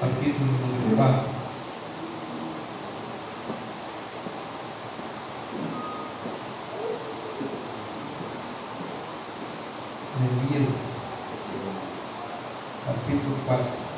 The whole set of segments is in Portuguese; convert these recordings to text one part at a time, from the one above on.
capítulo número 4. Neemias, capítulo 4.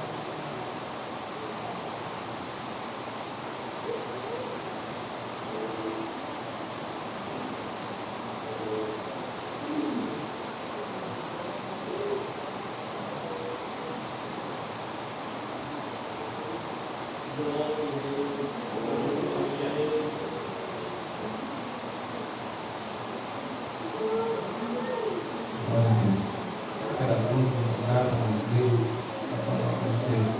Glória a Deus. Espera Deus, nada mais Deus, a palavra de Deus.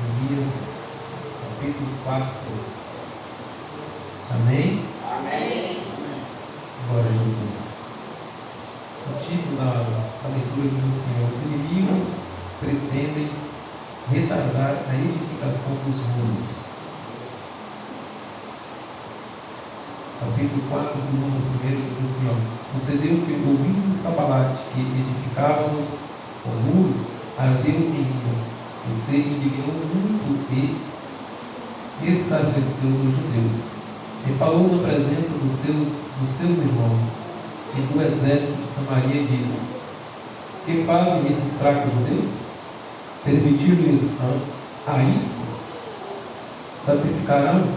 Neemias, capítulo 4. Amém? Glória a Jesus. O título da leitura diz assim: os inimigos pretendem retardar a edificação dos muros. Capítulo 4, do número 1 diz assim: sucedeu que, ouvindo Sanbalate que edificávamos o muro, ardeu em ira, e se indignou muito e escarneceu dos judeus. E falou na presença dos seus irmãos e do exército de Samaria e disse: que fazem esses fracos judeus? Permitir-lhes a isso? Sacrificarão?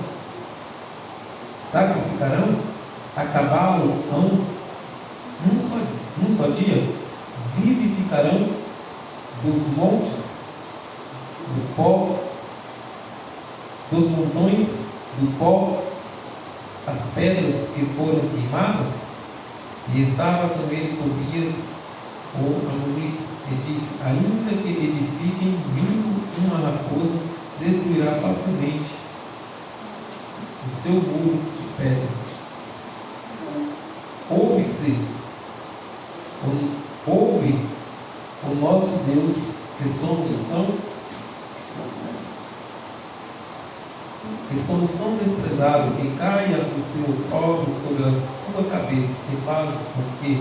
Acabá-los num só dia? Vivificarão dos montes, do pó, dos montões, do pó, as pedras que foram queimadas? E estava com ele Tobias, o amonita, e disse: ainda que edifiquem, vindo uma raposa destruirá facilmente o seu muro de pedra. Ouve o nosso Deus, que somos tão desprezados, que caia o seu povo sobre a sua cabeça, e faz com que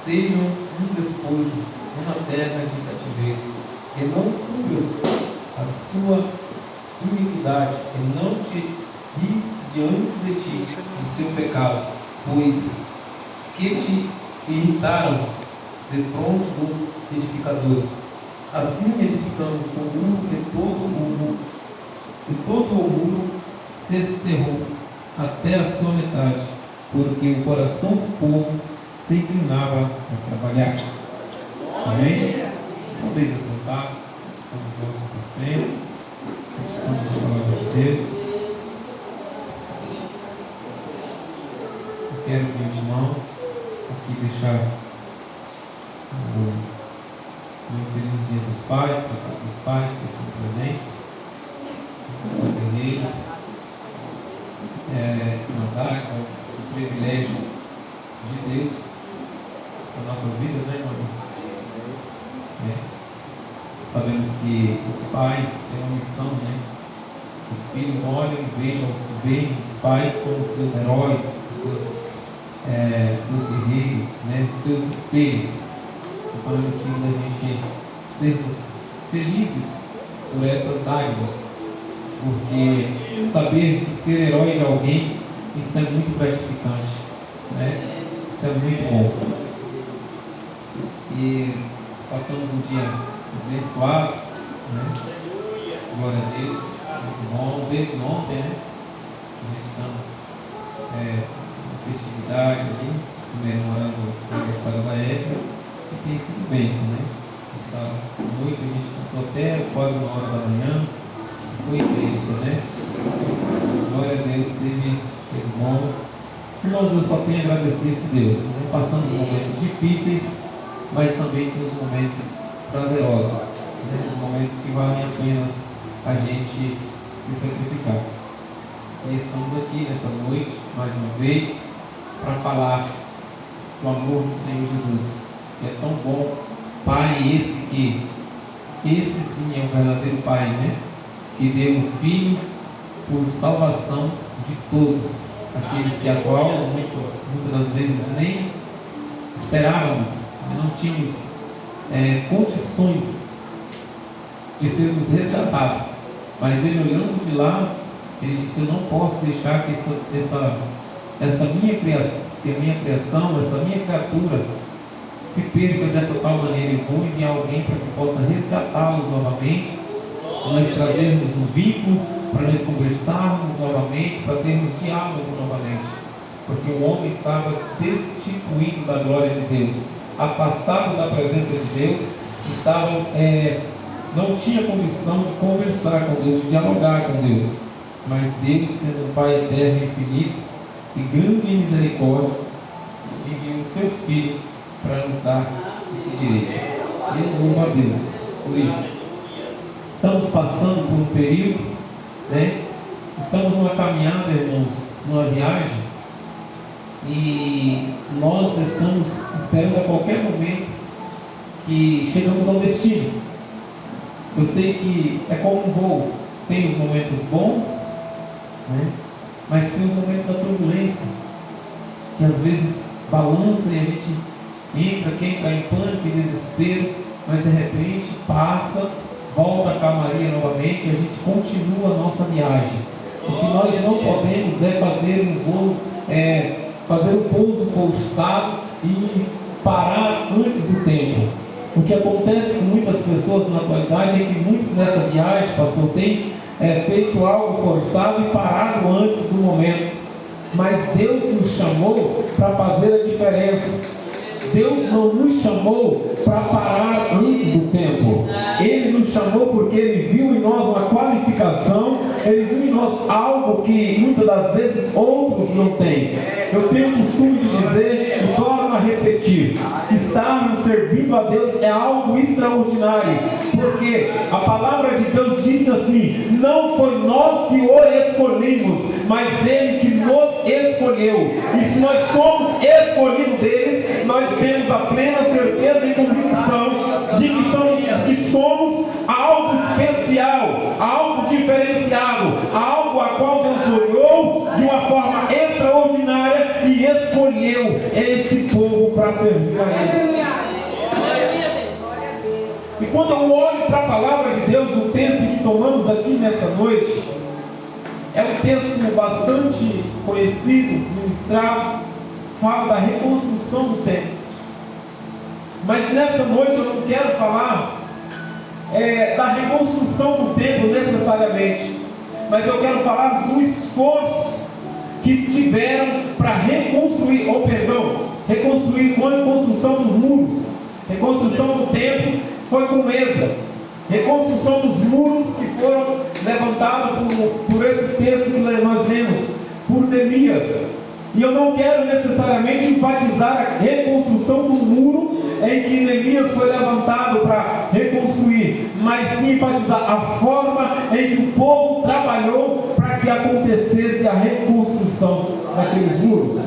sejam um despojo numa terra de cativeiro, e não cubras a sua iniquidade, e não te ris diante de ti o seu pecado, pois que te irritaram de pronto dos edificadores. Assim edificamos o muro, e todo o muro se cerrou até a sua metade, porque o coração do povo se inclinava a trabalhar. Amém? Vamos assentar, vamos aos nossos assentos, vamos a palavra de Deus. Eu quero, meu irmão, aqui deixar o meu feliz dia dos pais, para todos os pais que estão presentes, os guerreiros, mandar o privilégio de Deus na nossa vida, né, irmão? Sabemos que os pais têm uma missão, né? Os filhos olham e veem os pais como seus heróis, seus guerreiros, né? Seus espelhos. Então é motivo da gente sermos felizes por essas dádivas, porque saber que ser herói de alguém, isso é muito gratificante, né? Isso é muito bom. E passamos um dia abençoado, né? Glória a Deus, muito bom. Desde ontem, né? Nós estamos na festividade ali, comemorando o aniversário da Érica, e tem sido bênção, né? Essa noite a gente ficou até quase 1h da manhã, foi bênção, né? Glória a Deus, teve bom. Irmãos, eu só tenho a agradecer a esse Deus, né? Passamos momentos difíceis, mas também temos momentos prazerosos, né? Os momentos que valem a pena a gente se sacrificar. E estamos aqui nessa noite, mais uma vez, para falar do amor do Senhor Jesus, que é tão bom. Pai esse que esse sim é o verdadeiro Pai, né? Que deu o Filho por salvação de todos, aqueles que a qual muitas das vezes nem esperávamos, não tínhamos condições de sermos resgatados. Mas Ele, olhando de lá, Ele disse: eu não posso deixar que essa minha criação, essa minha criatura se perca dessa tal maneira. Eu vou enviar alguém para que possa resgatá-los novamente, para nós trazermos um vínculo, para nós conversarmos novamente, para termos diálogo novamente, porque o homem estava destituído da glória de Deus, afastado da presença de Deus, não tinha condição de conversar com Deus, de dialogar com Deus. Mas Deus, sendo um Pai eterno e infinito e grande em misericórdia, enviou o seu Filho para nos dar esse direito. E eu louvo a Deus por isso. Estamos passando por um período, né? Estamos numa caminhada, irmãos, numa viagem, e nós estamos esperando a qualquer momento que chegamos ao destino. Eu sei que é como um voo, tem os momentos bons, né? Mas tem os momentos da turbulência, que às vezes balança e a gente quer entrar em pânico e desespero, mas de repente passa, volta a calmaria novamente e a gente continua a nossa viagem. O que nós não podemos é fazer um voo, fazer um pouso forçado e parar antes do tempo. O que acontece com muitas pessoas na atualidade é que muitos nessa viagem, pastor, têm feito algo forçado e parado antes do momento. Mas Deus nos chamou para fazer a diferença. Deus não nos chamou para parar antes do tempo. Ele nos chamou porque Ele viu em nós uma qualificação, Ele viu em nós algo que muitas das vezes outros não têm. Eu tenho o costume de dizer, e torno a repetir, estarmos servindo a Deus é algo extraordinário, porque a palavra de Deus disse assim: não foi nós que o escolhimos, mas Ele que nos escolheu. E se nós somos escolhidos deles, nós temos a plena certeza e convicção de que somos algo especial, algo diferenciado, algo a qual Deus olhou de uma forma extraordinária e escolheu esse povo para servir a Ele. E quando eu olho para a palavra de Deus, o texto que tomamos aqui nessa noite, é um texto bastante conhecido, ministrado, fala da reconstrução do templo. Mas nessa noite eu não quero falar da reconstrução do templo necessariamente, mas eu quero falar do esforço que tiveram para reconstruir com a construção dos muros. Reconstrução do templo foi com Esdras. Reconstrução dos muros que foram levantados por esse texto que nós lemos, por Neemias. E eu não quero necessariamente enfatizar a reconstrução do muro em que Neemias foi levantado para reconstruir, mas sim enfatizar a forma em que o povo trabalhou para que acontecesse a reconstrução daqueles muros.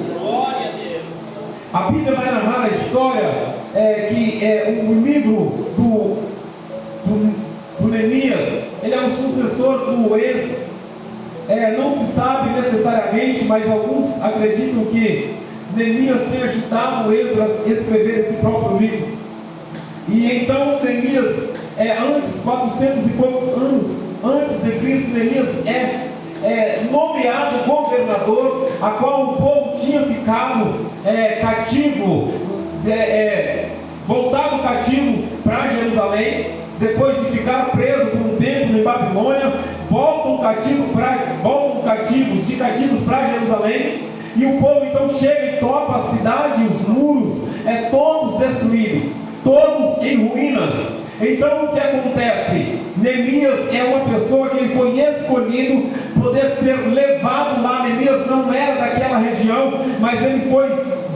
A Bíblia vai narrar a história o livro do Neemias, ele é um sucessor do Esdras. Não se sabe necessariamente, mas alguns acreditam que Neemias tenha ajudado Esdras a escrever esse próprio livro. E então Neemias, antes, 400 e poucos anos antes de Cristo, Neemias nomeado governador, a qual o povo tinha ficado cativo, voltado cativo para Jerusalém, depois de ficar preso por um tempo em Babilônia, voltam cativos para Jerusalém, e o povo então chega e topa a cidade, e os muros todos destruídos, todos em ruínas. Então o que acontece? Neemias é uma pessoa que ele foi escolhido poder ser levado lá. Neemias não era daquela região, mas ele foi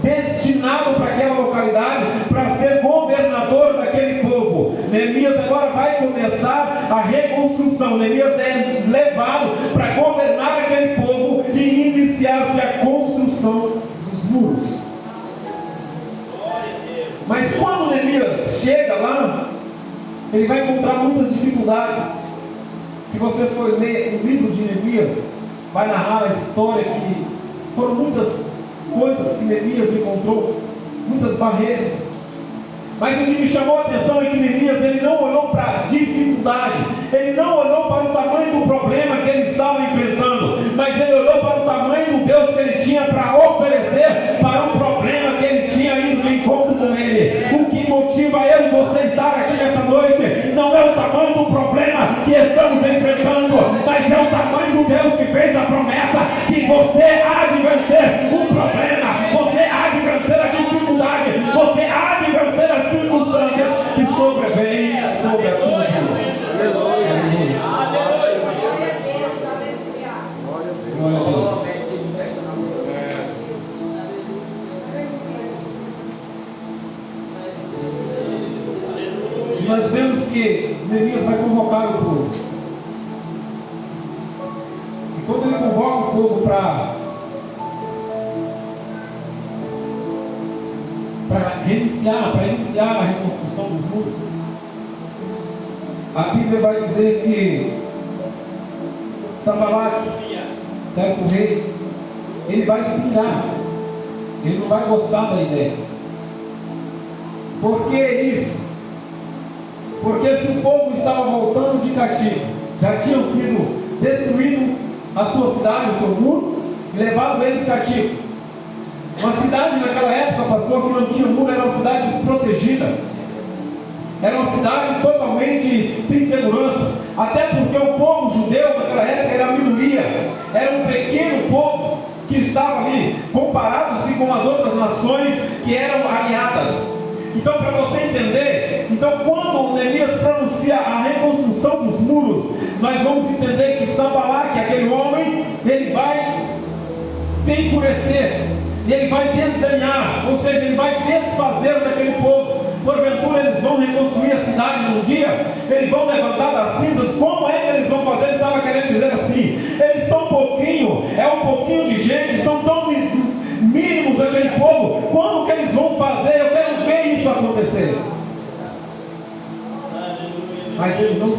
destinado para aquela localidade para ser governador daquele povo. Neemias agora vai começar a reconstrução. Neemias é levado para governar aquele povo e iniciar-se a construção dos muros. Mas quando Neemias chega lá, ele vai encontrar muitas dificuldades. Se você for ler o livro de Neemias, vai narrar a história que foram muitas coisas que Neemias encontrou, muitas barreiras. Mas o que me chamou a atenção é que Neemias, ele não olhou para a dificuldade, ele não olhou para o tamanho do problema que ele estava enfrentando, mas ele olhou para o tamanho do Deus que ele tinha para oferecer para o problema que ele tinha ido de encontro com ele. O que motiva eu e você estar aqui nessa noite não é o tamanho do problema que estamos enfrentando, mas é o tamanho do Deus que fez a promessa que você há de vencer o problema, você há de vencer a dificuldade, você há de vencer as circunstâncias que sobrevêm sobre a tua vida. Glória a Deus. E nós vemos que Neemias vai convocar o povo. E quando ele convoca o povo para iniciar a reconstrução dos muros, a Bíblia vai dizer que Sanbalate, certo rei, ele vai se irar, ele não vai gostar da ideia. Por que isso? Porque se o povo estava voltando de cativo, já tinham sido destruído a sua cidade, o seu muro, e levado eles cativos. Uma cidade naquela época, pastor, que não tinha muro, era uma cidade desprotegida. Era uma cidade totalmente sem segurança. Até porque o povo judeu naquela época era a minoria. Era um pequeno povo que estava ali, comparado-se com as outras nações que eram aliadas. Então, para você entender, quando Neemias pronuncia a reconstrução dos muros, nós vamos entender que Sanbalate, aquele homem, ele vai se enfurecer. E ele vai desdenhar, ou seja, ele vai desfazer daquele povo. Porventura eles vão reconstruir a cidade num dia, eles vão levantar das cinzas. Como é que eles vão fazer? Ele estava querendo dizer assim: eles são pouquinho, é um pouquinho de gente, são tão mínimos aquele povo. Como que eles vão fazer? Eu quero ver isso acontecer. Mas ele não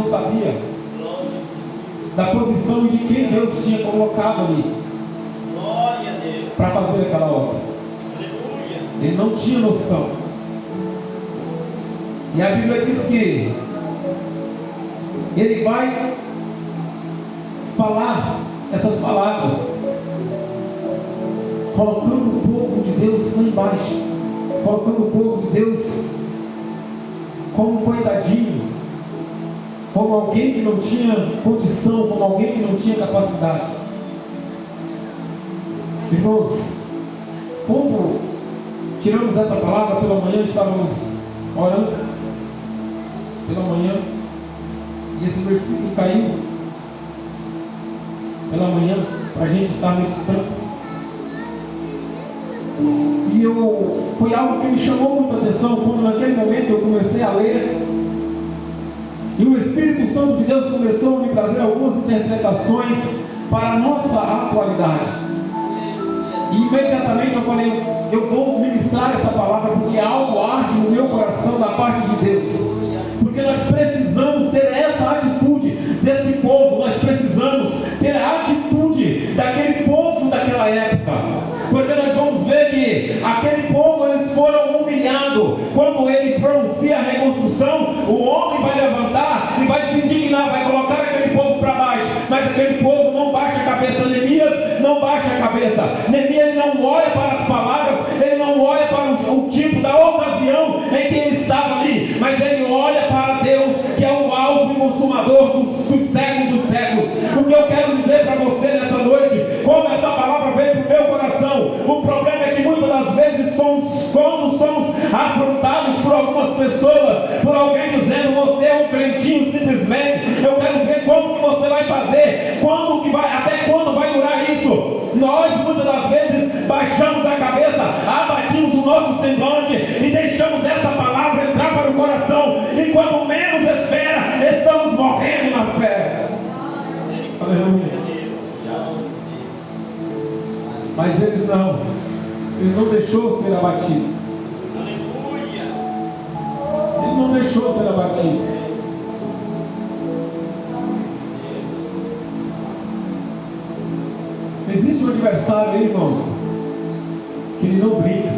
sabia da posição de quem Deus tinha colocado ali para fazer aquela obra. Ele não tinha noção. E a Bíblia diz que ele vai falar essas palavras, colocando o povo de Deus lá embaixo, colocando o povo de Deus como um coitadinho, como alguém que não tinha condição, como alguém que não tinha capacidade. Irmãos, quando tiramos essa palavra pela manhã, estávamos orando pela manhã, e esse versículo caiu pela manhã, para a gente estar meditando. E foi algo que me chamou muita atenção, quando naquele momento eu comecei a ler, e o Espírito Santo de Deus começou a me trazer algumas interpretações para a nossa atualidade. E imediatamente eu falei, eu vou ministrar essa palavra, porque algo arde no meu coração da parte de Deus. Porque nós precisamos ter essa atitude desse povo, nós precisamos ter a atitude daquele povo daquela época. Porque nós vamos ver que aquele povo, eles foram humilhados. Quando ele pronuncia a reconstrução, o homem vai levantar e vai se indignar, vai colocar aquele povo para baixo. Mas aquele povo não baixa a cabeça. Neemias não baixa a cabeça. Neemias, ele não olha para as palavras, ele não olha para o tipo da ocasião em que ele estava ali, mas ele olha para Deus, que é o alvo e consumador dos séculos dos séculos. O que eu quero dizer para você nessa noite, como essa palavra veio para o meu coração, o problema é que muitas das vezes quando somos afrontados por algumas pessoas, por alguém dizendo, você é um crentinho simplesmente, eu quero ver como que você vai fazer, até quando vai durar isso. Nós muitas das vezes baixamos a cabeça, abatimos o nosso semblante e deixamos essa palavra entrar para o coração, e quando menos espera, estamos morrendo na fé. Aleluia. Mas ele não deixou ser abatido. Ele não deixou. cachorro sendo abatido. Existe um adversário aí, irmãos, que ele não brinca.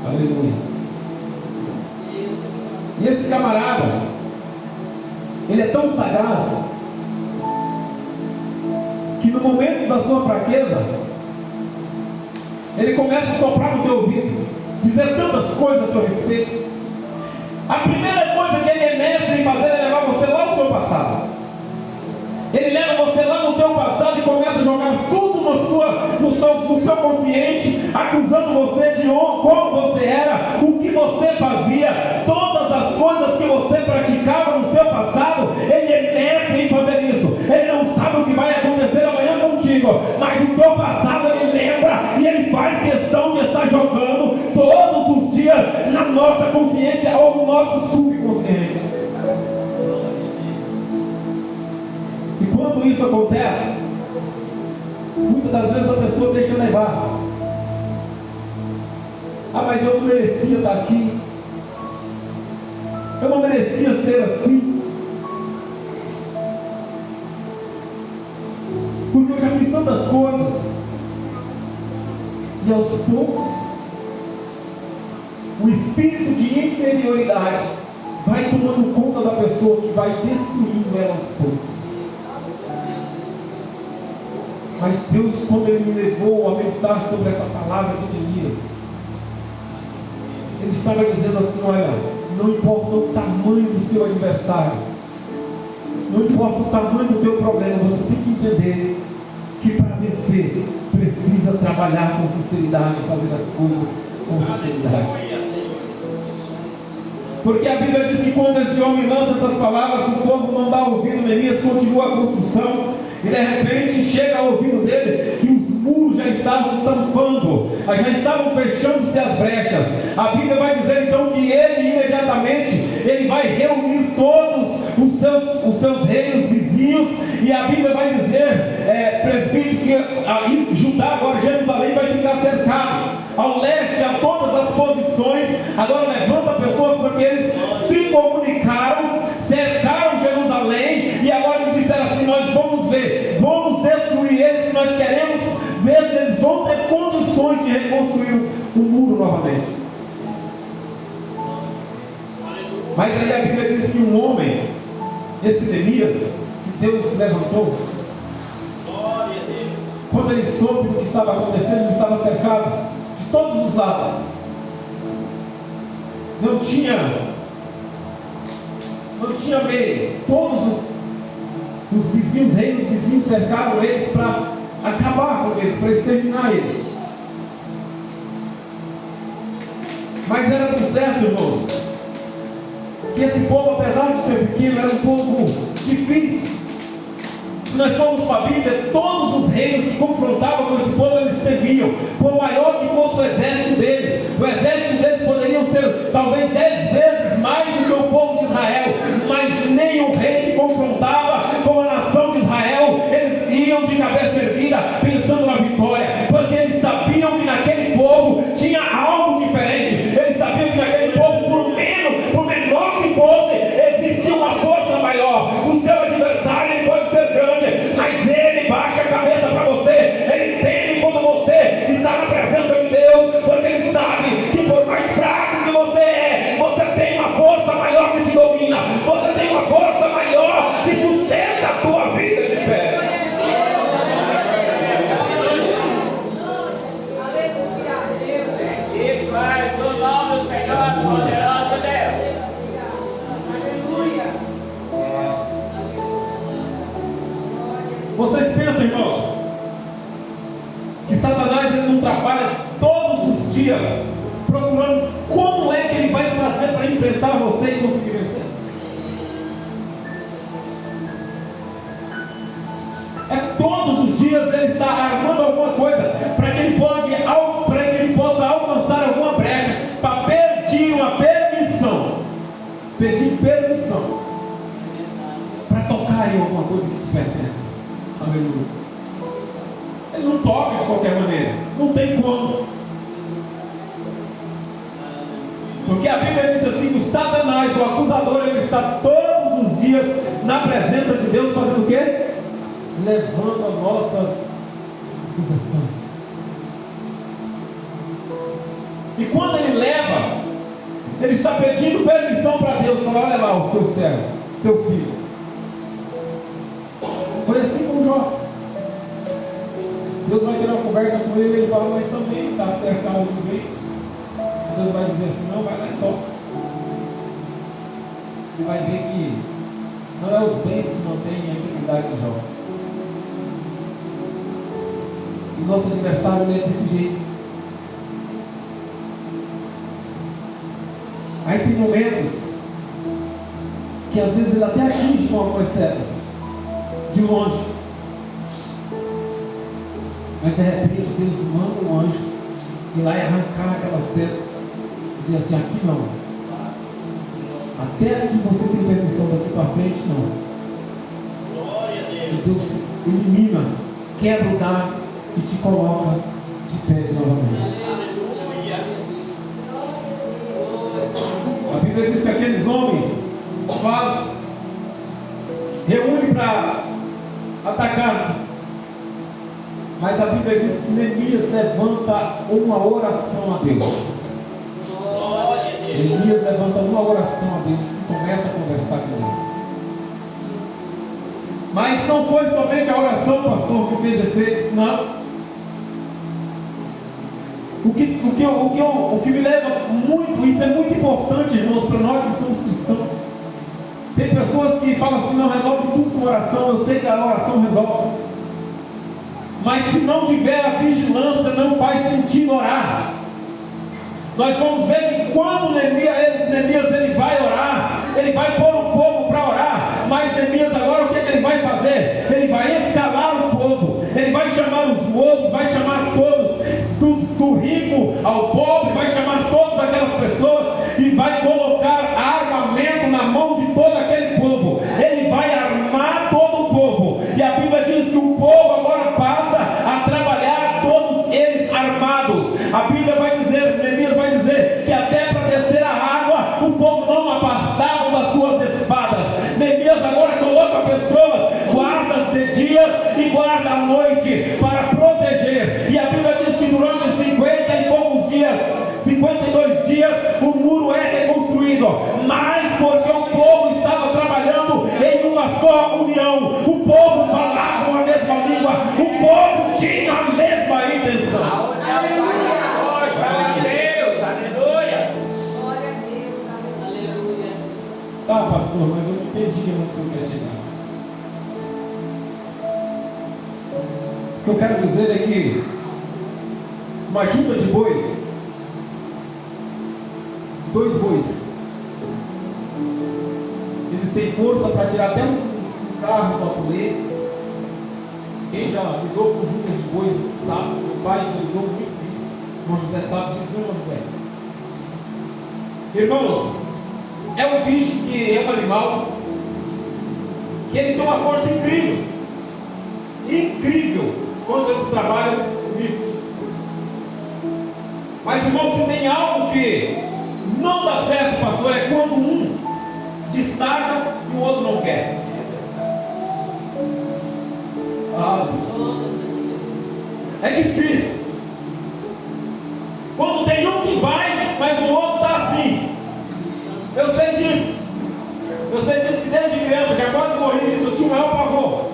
Aleluia. E esse camarada, ele é tão sagaz, que no momento da sua fraqueza, ele começa a soprar no teu ouvido, dizer tantas coisas a seu respeito. A primeira coisa que ele é mestre em fazer é levar você lá no seu passado. Ele leva você lá no teu passado e começa a jogar tudo no seu consciente, acusando você de como você era, o que você fazia, todas as coisas que você praticava no seu passado. Ele é mestre em fazer isso. Ele não sabe o que vai acontecer amanhã contigo, mas o teu passado ele lembra e ele faz questão de estar jogando todos os dias na nossa consciência ou no nosso subconsciente. E quando isso acontece, muitas das vezes a pessoa deixa levar. Ah, mas eu não merecia estar aqui. Eu não merecia ser assim. Porque eu já fiz tantas coisas. E aos poucos, o espírito de inferioridade vai tomando conta da pessoa, que vai destruindo ela aos poucos. Mas Deus, quando Ele me levou a meditar sobre essa palavra de Neemias, Ele estava dizendo assim: olha, não importa o tamanho do seu adversário, não importa o tamanho do teu problema, você tem que entender que para vencer, precisa trabalhar com sinceridade, fazer as coisas com sinceridade. Porque a Bíblia diz que quando esse homem lança essas palavras, o povo não dá ouvido, Neemias continua a construção, e de repente chega ao ouvido dele que os muros já estavam tampando, já estavam fechando-se as brechas. A Bíblia vai dizer então que ele imediatamente ele vai reunir todos os seus reinos vizinhos, e a Bíblia vai dizer, presbítero, que Judá, agora Jerusalém, vai ficar cercado ao leste, a todas as posições. Agora levanta pessoas, porque eles se comunicaram, cercaram Jerusalém, e agora disseram assim: nós vamos ver, vamos destruir eles, nós queremos ver se eles vão ter condições de reconstruir o muro novamente. Mas aí a Bíblia diz que um homem, esse Neemias, que Deus levantou, quando ele soube do que estava acontecendo, ele estava cercado de todos os lados. Não tinha meio. Todos os vizinhos, reinos vizinhos, cercaram eles para acabar com eles, para exterminar eles. Mas era do certo, irmãos, que esse povo, apesar de ser pequeno, era um povo difícil. Se nós formos para a Bíblia, todos os reinos que confrontavam com esse povo, eles temiam. Por maior que fosse o exército deles poderiam ser talvez 10 vezes mais do que o povo de Israel, mas nenhum rei que confrontava com a nação de Israel, eles iam de cabeça erguida, pensando na vitória, porque eles sabiam que naquele povo tinha algo diferente. Eles sabiam que naquele povo, por menor que fosse, existia uma força maior. O seu adversário, ele pode ser grande, mas ele baixa a cabeça para você. Ele teme quando você está na presença de Deus, porque ele sabe que por mais fraco que você é, você tem uma força maior que te domina, você tem uma força maior que sustenta a tua vida de pé. Isso é o nome do Senhor, poderoso Deus. Vocês pensam, irmãos, que Satanás ele não trabalha todos os dias procurando como é que ele vai fazer para enfrentar você e conseguir vencer? Todos os dias ele está armando alguma coisa para que ele possa alcançar alguma brecha, para pedir uma permissão, para tocar em alguma coisa que te pertence. Aleluia. Ele não toca de qualquer maneira, não tem como, porque a Bíblia diz assim, que o Satanás, o acusador, ele está todos os dias na presença de Deus, fazendo o quê? Levando nossas acusações. E quando ele leva, ele está pedindo permissão para Deus, falar, olha lá o seu servo, teu filho. Foi assim com Jó. Deus vai ter uma conversa com ele, ele fala, mas também está cercado de bens. Deus vai dizer assim, não, vai lá e toca. Você vai ver que não é os bens que mantêm a integridade de Jó. E nosso adversário ele é desse jeito. Aí tem momentos que às vezes ele até atinge com algumas setas, de longe. Mas de repente Deus manda um anjo ir lá e arrancar aquela seta e dizer assim, aqui não. Até aqui você tem permissão, daqui para frente não. E Deus elimina, quebra o galho e te coloca de pé novamente. A Bíblia diz que aqueles homens reúnem para atacar-se. Mas a Bíblia diz que Neemias levanta uma oração a Deus. Neemias levanta uma oração a Deus e começa a conversar com Deus. Mas não foi somente a oração, pastor, que fez efeito, não. O que me leva muito, isso é muito importante, irmãos, para nós que somos cristãos. Tem pessoas que falam assim, não, resolve tudo com oração, eu sei que a oração resolve. Mas se não tiver a vigilância, não faz sentido orar. Nós vamos ver que quando Neemias ele vai orar, ele vai pôr o povo para orar. Mas Neemias agora o que ele vai fazer? Ele vai escalar o povo, ele vai chamar os moços, vai chamar todos, do rico ao pobre, vai chamar todas aquelas pessoas e vai colocar armamento na mão de todo aquele povo. Ele vai armar todo o povo. E a Bíblia diz que o povo agora passa a trabalhar todos eles armados. A Bíblia vai dizer, Neemias vai dizer, que até para descer a água, o povo não apartava das suas espadas. Neemias agora coloca pessoas, guardas de dia e guarda à noite, para proteger. E a Bíblia diz que durante 50 e poucos dias, 52 dias, o muro é reconstruído. Mas porque o povo estava trabalhando em uma só união, o povo falava a mesma língua, o povo tinha a mesma intenção. Tá, pastor, mas eu não entendi onde o senhor quer chegar. O que eu quero dizer é que uma junta de boi, 2 bois, eles têm força para tirar até um carro do atolê. Quem já lidou com juntas de bois sabe, meu pai já lidou muito disso. O irmão José sabe disso, não, irmão José? Irmãos, é um bicho que é um animal que ele tem uma força incrível. Incrível quando eles trabalham unidos. Mas, irmão, se tem algo que não dá certo, pastor, é quando um destaca e o outro não quer. É difícil. Quando tem um que vai, mas o outro está assim. Eu sei disso. Eu sei disso que desde criança, já quase morri nisso, eu tinha o maior pavor.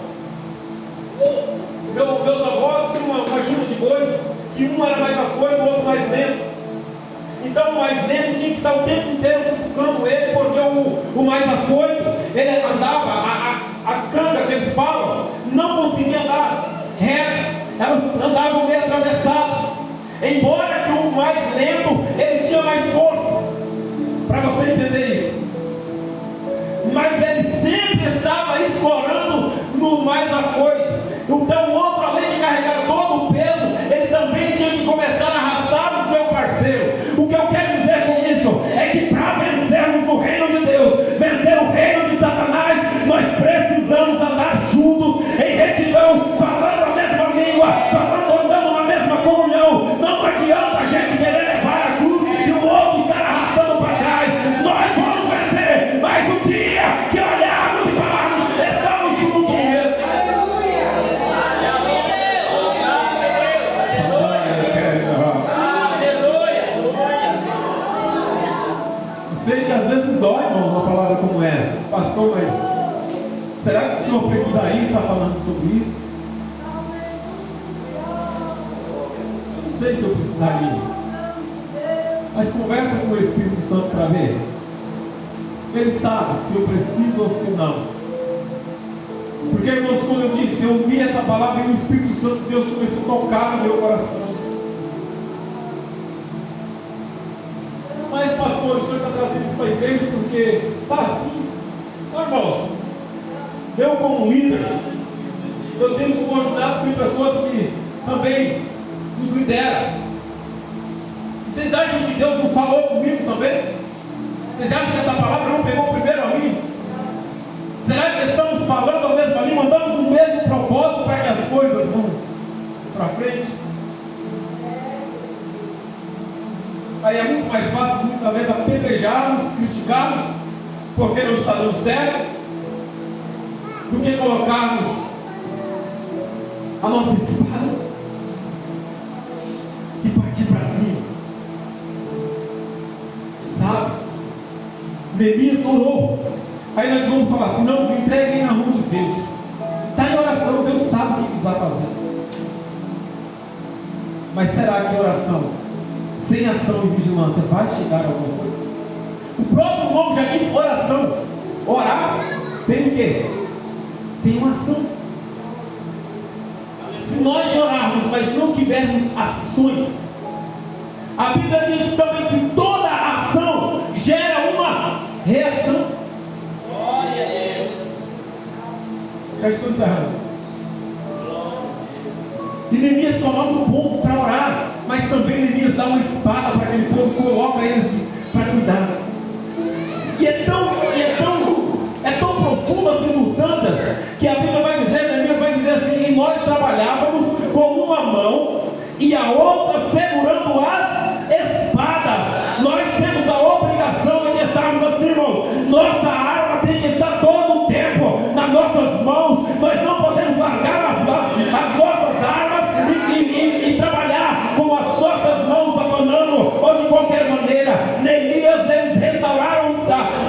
Meus avós tinham uma junta de bois, que um era mais afoito, o outro mais lento. Então o mais lento tinha que estar o tempo inteiro cutucando ele, porque o mais afoito, ele andava, a canga que eles falam, não conseguia andar reto, elas andavam meio atravessadas. Embora que o mais lento, ele tinha mais força, para você entender isso. Mas ele sempre estava escorando no mais afoito. Então o outro, além de carregar todo o peso, ele também tinha que começar a arrastar o seu parceiro. O que eu quero dizer com isso é que para vencermos no reino de Deus, vencer o reino de Satanás, nós precisamos andar juntos em retidão, falando a mesma língua, andando na mesma comunhão. Não adianta a gente querer levar a cruz e o outro estar arrastando para trás. Sei que às vezes dói, irmão, uma palavra como essa. Pastor, mas será que o senhor precisaria estar falando sobre isso? Eu não sei se eu precisaria. Mas conversa com o Espírito Santo para ver. Ele sabe se eu preciso ou se não. Porque, irmãos, como eu disse, eu ouvi essa palavra e o Espírito Santo de Deus começou a tocar no meu coração. Mas, pastor, o senhor está trazendo isso para a igreja porque está assim. Não, irmãos, eu como líder, eu tenho subordinados e pessoas que também nos lideram. Vocês acham que Deus não falou comigo também? Vocês acham que essa palavra não pegou primeiro a mim? Será que estamos falando a mesma língua, mandamos o mesmo propósito para que as coisas vão para frente? Aí é muito mais fácil, muitas vezes, apedrejarmos, criticarmos, porque não está dando certo, do que colocarmos a nossa espada e partir para cima. Sabe? Neemias orou. Aí nós vamos falar assim: não, me entreguem na mão de Deus. Está em oração, Deus sabe o que está fazendo. Mas será que oração sem ação e vigilância vai chegar a alguma coisa? O próprio nome já diz oração. Orar tem o quê? Tem uma ação. Se nós orarmos, mas não tivermos ações, a Bíblia diz também que toda ação gera uma reação. Glória a Deus. Já estou encerrando. E Neemias coloca o povo para orar, mas também Neemias dá uma espada para aquele povo, coloca eles para cuidar. E é tão profundo as circunstâncias que a Bíblia vai dizer, Neemias vai dizer assim: e nós trabalhávamos com uma mão e a outra segurando as espadas. Nós temos a obrigação de estarmos assim, irmãos. Nossa arma tem que estar todo o tempo nas nossas mãos. Nós não podemos largar as nossas armas e trabalhar com as nossas mãos abanando ou de qualquer maneira. Neemias, eles restauraram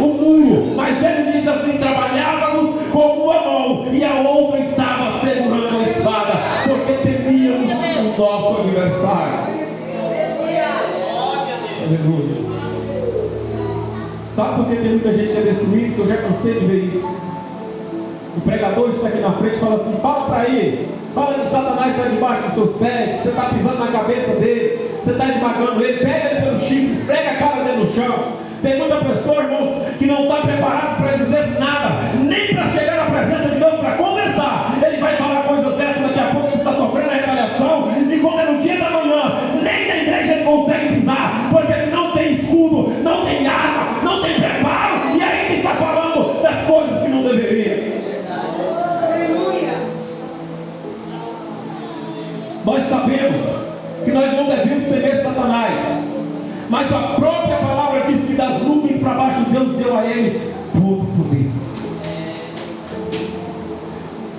o muro, mas ele diz assim: trabalhávamos com uma mão e a outra estava segurando a espada, porque temíamos o nosso aniversário. Aleluia. Sabe por que tem muita gente que é destruída? Que eu já cansei de ver isso. O pregador está aqui na frente e fala assim: fala para ele, fala que Satanás está debaixo dos seus pés, que você está pisando na cabeça dele, você está esmagando ele, pega ele pelo chifre, esfrega a cara dele no chão. Tem muita pessoa, irmãos, que não está preparado para dizer nada, nem para chegar na presença de Deus para conversar. Ele vai falar coisas dessas, daqui a pouco ele está sofrendo a retaliação, e quando é no dia da manhã, nem na igreja ele consegue pisar, porque ele não tem escudo, não tem arma, não tem preparo, e ainda está falando das coisas que não deveria. Nós sabemos que nós não devemos temer Satanás, mas a própria palavra diz que das nuvens para baixo Deus deu a ele todo o poder.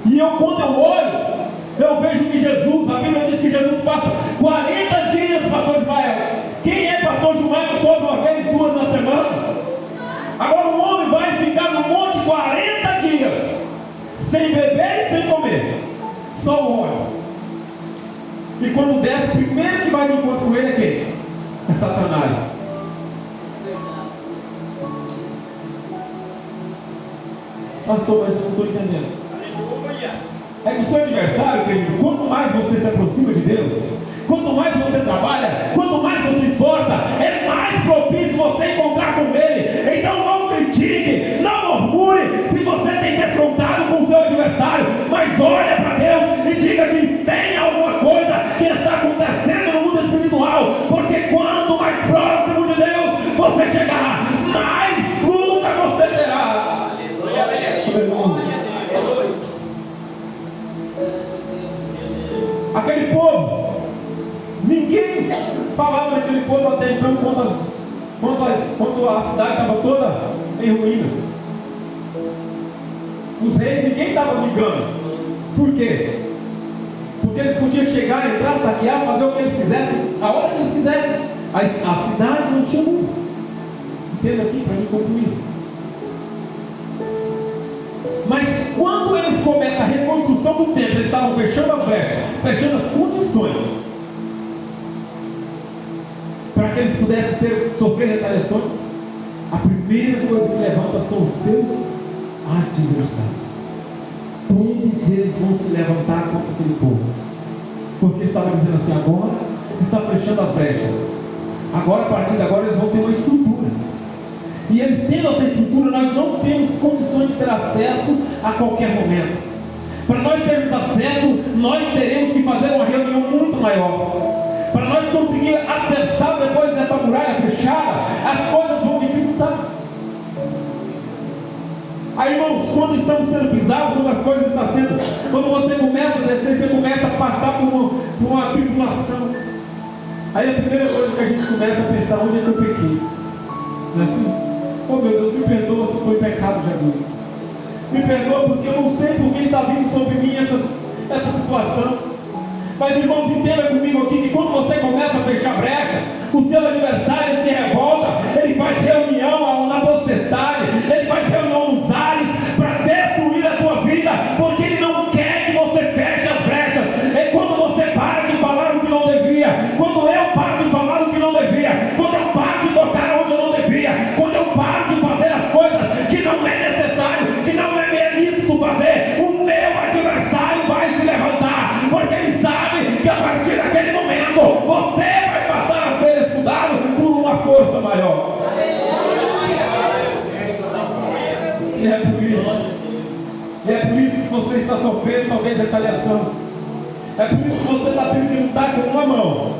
E quando eu olho, eu vejo que Jesus, a Bíblia diz que Jesus passa 40 dias, pastor Israel. Quem é pastor Gilmar sobe uma vez, duas na semana? Agora o homem vai ficar no monte 40 dias, sem beber e sem comer, só o óleo. E quando desce, o primeiro que vai de encontro com ele é quem? É Satanás. Pastor, mas eu não estou entendendo. É que o seu adversário, querido, quanto mais você se aproxima de Deus, quanto mais você trabalha, quanto mais você esforça, é mais propício você encontrar com ele. Então não critique, não murmure se você tem defrontado com o seu adversário, mas olha para Deus e diga que tem alguma coisa que está acontecendo no mundo espiritual, porque quanto mais próximo de Deus você chegará, mais luta você terá. Aleluia. Aquele povo, ninguém falava daquele povo até então quando a cidade estava toda em ruínas. Os reis, ninguém estava ligando. Por quê? Porque eles podiam chegar, entrar, saquear, fazer o que eles quisessem, a hora que eles quisessem. A cidade não tinha muros, Entenda aqui para mim concluir. Mas quando eles começam a reconstrução do templo, eles estavam fechando as brechas, fechando as condições para que eles pudessem sofrer retaliações. A primeira coisa que levanta são os seus adversários. Todos eles vão se levantar contra aquele povo, porque estava dizendo assim: agora está fechando as brechas, agora, a partir de agora, eles vão ter uma estrutura. E eles tendo essa estrutura, nós não temos condições de ter acesso a qualquer momento. Para nós termos acesso, nós teremos que fazer uma reunião muito maior. Para nós conseguir acessar depois dessa muralha fechada, as coisas vão dificultar. Aí, irmãos, quando estamos sendo pisados, quando as coisas estão sendo, quando você começa a descer, você começa a passar por uma tribulação. Aí a primeira coisa que a gente começa a pensar: onde é que eu pequei? Não é assim? Oh meu Deus, me perdoa se foi pecado, Jesus. Me perdoa porque eu não sei por que está vindo sobre mim essa situação. Mas, irmãos, entenda comigo aqui que quando você começa a fechar brecha, o seu adversário se revolta, ele faz reunião na potestade, ele faz reunião nos ares para destruir a tua vida, porque ele não quer que você feche as brechas. É quando você para de falar o que não devia, quando eu paro de falar o que não devia, quando eu paro de tocar onde eu não devia, quando eu paro de fazer as coisas que não é necessário, que não é lícito fazer, o meu adversário vai se levantar, porque ele sabe que a partir daquele momento você vai passar a ser estudado por uma força maior. E é por isso que você está sofrendo talvez retaliação. É por isso que você está tendo que lutar com uma mão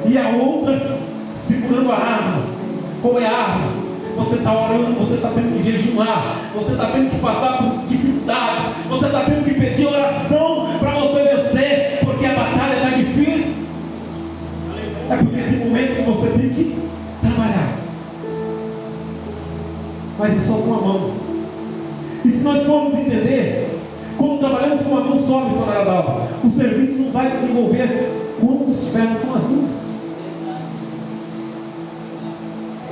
e a outra segurando a arma. Como é a arma? Você está orando, você está tendo que jejuar, você está tendo que passar por dificuldades, você está tendo que pedir oração para você vencer, porque a batalha está difícil. É porque tem momentos que você tem que trabalhar, mas é só com a mão. E se nós formos entender, quando trabalhamos com a mão só, missionária Dalva, o serviço não vai desenvolver quando estivermos com as duas.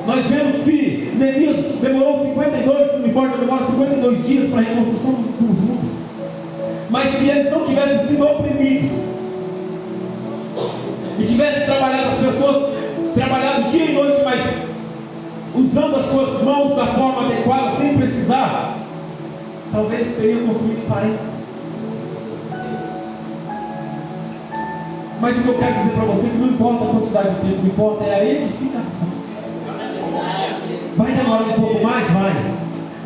Nós vemos que Neemias demorou 52 dias para a reconstrução dos muros. Mas se eles não tivessem sido oprimidos e tivessem trabalhado, as pessoas trabalhado dia e noite, mas usando as suas mãos da forma adequada, sem precisar, talvez teriam construído 40. Mas o que eu quero dizer para você é que não importa a quantidade de tempo, o que importa é a edificação. Vai demorar um pouco mais? Vai.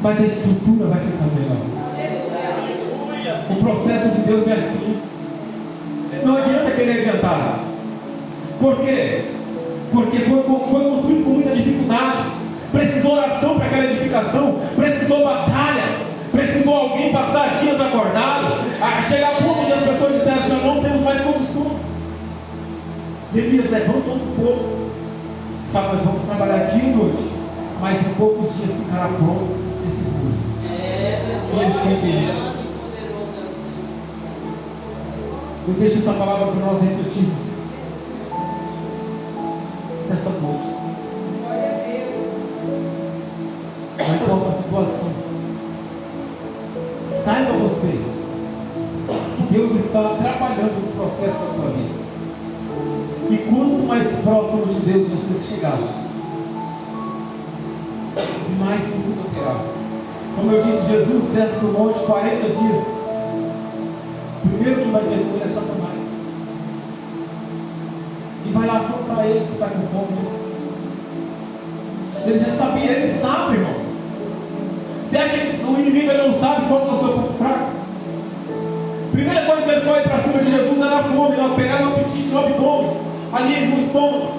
Mas a estrutura vai ficar melhor. O processo de Deus é assim. Não adianta querer adiantar. Por quê? Porque foi construído com muita dificuldade. Precisou oração para aquela edificação. Precisou batalha. Precisou alguém passar dias acordado. A chegar a ponto de as pessoas disserem assim: não temos mais condições. Neemias levanta todo o povo. Fala: nós vamos trabalhar dia e noite, mas em poucos dias ficará pronto esses muros. E eles entenderam. Eu deixo essa palavra para nós refletirmos nessa noite. Não importa a situação, saiba você que Deus está trabalhando no processo da tua vida. E quanto mais próximo de Deus você chegar, mais fruto terá. Como eu disse, Jesus desce no monte 40 dias. Primeiro que vai ter é Satanás. E vai lá afrontar ele se está com fome. Ele já sabia, ele sabe, irmão. Você acha que o inimigo ele não sabe qual é o seu ponto fraco? Primeira coisa que ele foi para cima de Jesus era a fome, não pegar no apetite, no abdômen, ali no estômago.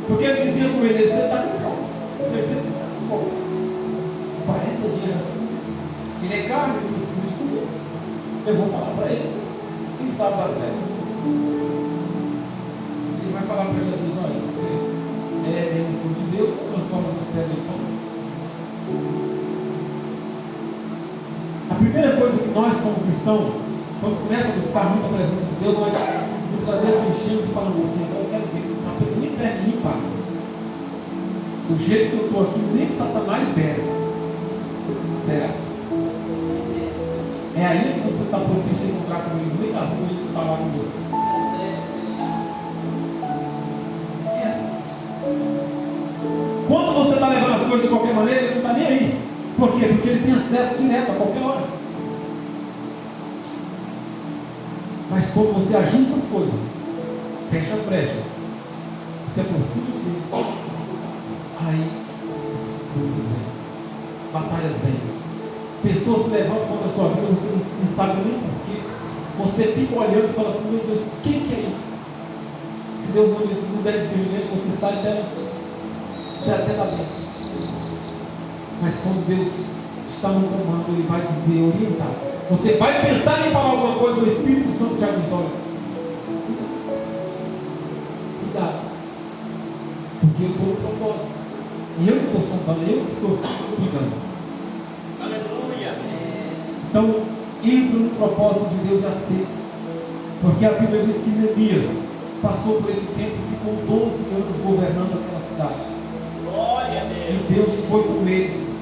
Porque ele dizia com ele: você está com fome. Certeza que está com fome. 40 dias assim. Ele é carne, ele precisa de comer. Eu vou falar para ele. Quem sabe dar certo? Ele vai falar para Jesus: olha, se você é o filho de Deus, transforma essas pedras em pão. A primeira coisa que nós, como cristãos, quando começa a buscar muita presença de Deus, nós muitas vezes enchemos e falamos assim: eu quero ver, nem perto de mim passa. Do jeito que eu estou aqui, nem Satanás deve. Será? É aí que você está propício a encontrar comigo, nem na rua e falar com você. É assim. Quando você está levando as coisas de qualquer maneira, ele não está nem aí. Por quê? Porque ele tem acesso direto a qualquer hora. Mas quando você ajusta as coisas, fecha as brechas, se aproxima de Deus, aí as coisas vêm, batalhas vêm. Pessoas se levantam contra a sua vida, você não sabe nem porquê. Você fica olhando e fala assim: meu Deus, o que é isso? Se Deus não der discernimento, você sai até da bênção. Mas quando Deus está no comando, Ele vai dizer, orientar. Você vai pensar em falar alguma coisa, o Espírito Santo já diz: olha, cuidado, porque eu estou no propósito. E eu que estou sondando, eu que estou cuidando. Então, entra no propósito de Deus e aceita. Porque a Bíblia diz que Neemias passou por esse tempo e ficou 12 anos governando aquela cidade. Glória a Deus. E Deus foi com eles.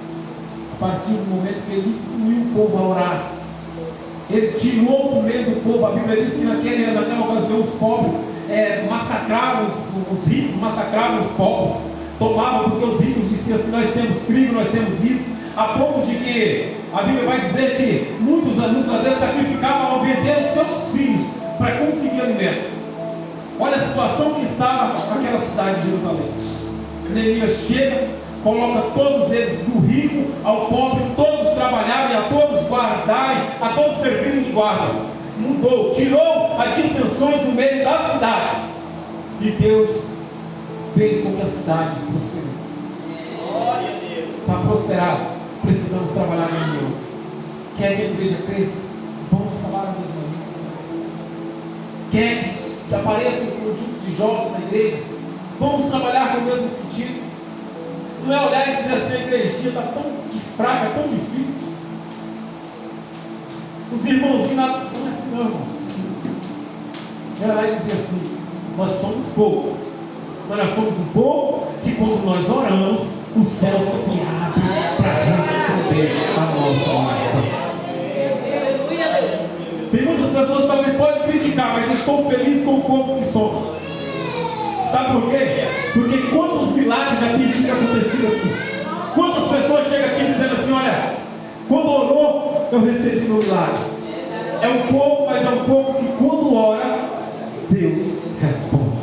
A partir do momento que ele instruiu o povo a orar, ele tirou do meio do povo. A Bíblia diz que naquela ocasião os pobres massacravam os ricos, massacravam os pobres, tomavam, porque os ricos diziam assim: nós temos trigo, nós temos isso. A ponto de que a Bíblia vai dizer que muitas vezes sacrificavam ao vender os seus filhos para conseguir alimento. Olha a situação que estava aquela cidade de Jerusalém. Neemias chega, coloca todos eles, do rico ao pobre, todos trabalharem, a todos guardarem, a todos servirem de guarda. Mudou, tirou as dissensões no meio da cidade. E Deus fez com que a cidade prosperou. Glória a Deus. Para prosperar, precisamos trabalhar em união. Quer que a igreja cresça? Vamos falar a mesma língua. Quer que apareça um conjunto de jovens na igreja? Vamos trabalhar com o mesmo sentido. Não é olhar e dizer assim: a igrejinha está tão fraca, tão difícil. Os irmãozinhos não é assim, não, irmãos. Ela vai dizer assim: nós somos pouco, mas nós somos um pouco que quando nós oramos, o céu se abre para responder a nossa oração. Tem muitas pessoas que talvez podem criticar, mas eu estou feliz com o povo que somos. Sabe por quê? Porque quantos milagres já tem sido acontecido aqui? Quantas pessoas chegam aqui dizendo assim: olha, quando orou, eu recebi meu milagre. É um pouco, mas é um pouco que quando ora, Deus responde.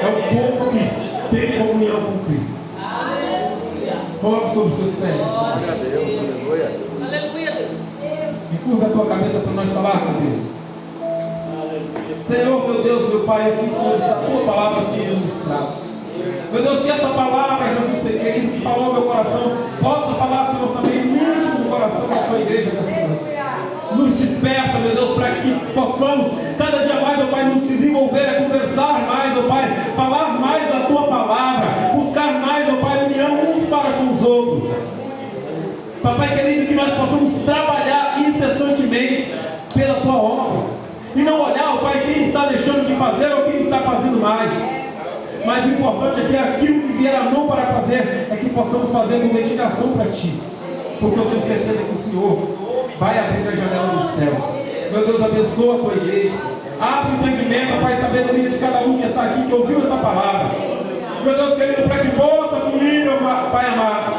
É um pouco que tem comunhão com Cristo. Coloque sobre os seus pés. Glória a Deus, aleluia. Aleluia, Deus. Curva a tua cabeça para nós falar com Deus. Senhor, meu Deus, meu Pai, aqui, Senhor, a tua palavra seja ministrada. Meu Deus, que essa palavra, Jesus, querido, que falou ao meu coração, possa falar, Senhor, também no íntimo do coração da tua igreja nessa noite. Nos desperta, meu Deus, para que possamos cada dia mais, ó Pai, nos desenvolver, a conversar mais, ó Pai, falar mais da tua palavra, buscar mais, ó Pai, união uns para com os outros. Papai querido, que nós possamos trabalhar incessantemente pela tua obra e não olhar, ó Pai, quem está deixando de fazer ou quem está fazendo mais. Mas o importante é que aquilo que vier a mão para fazer é que possamos fazer com dedicação para Ti, porque eu tenho certeza que o Senhor vai abrir a janela dos céus. Meu Deus, abençoa a tua igreja, abre o entendimento, Pai, sabedoria de cada um que está aqui, que ouviu essa palavra. Meu Deus querido, para que possa fluir, Pai amado.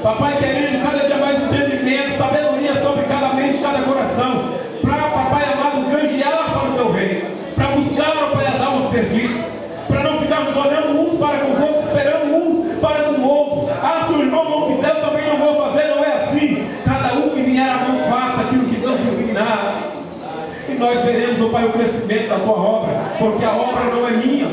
Papai querido, cada dia mais entendimento, sabedoria sobre cada mente, cada coração, para, Papai amado, granjear para o teu reino, para buscar, Pai, as almas perdidas, para não ficarmos olhando uns para com os outros, esperando uns para com o outro. Ah, se o irmão não fizer, eu também não vou fazer. Não é assim. Cada um que vier a mão faça aquilo que Deus designar. E nós veremos, ó Pai, o crescimento da tua obra, porque a obra não é minha,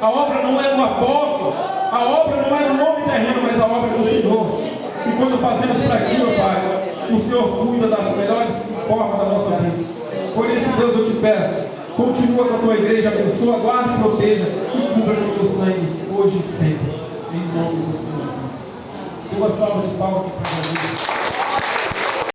a obra não é do apóstolo, a obra não é do homem terreno, mas a obra é do Senhor. E quando fazemos para Ti, ó Pai, o Senhor cuida das melhores formas da nossa vida. Por isso, Deus, eu te peço, continua com a tua igreja, abençoa, guarda e proteja e cubra com o teu sangue, hoje e sempre, em nome do Senhor Jesus. Dê uma salva de palmas aqui para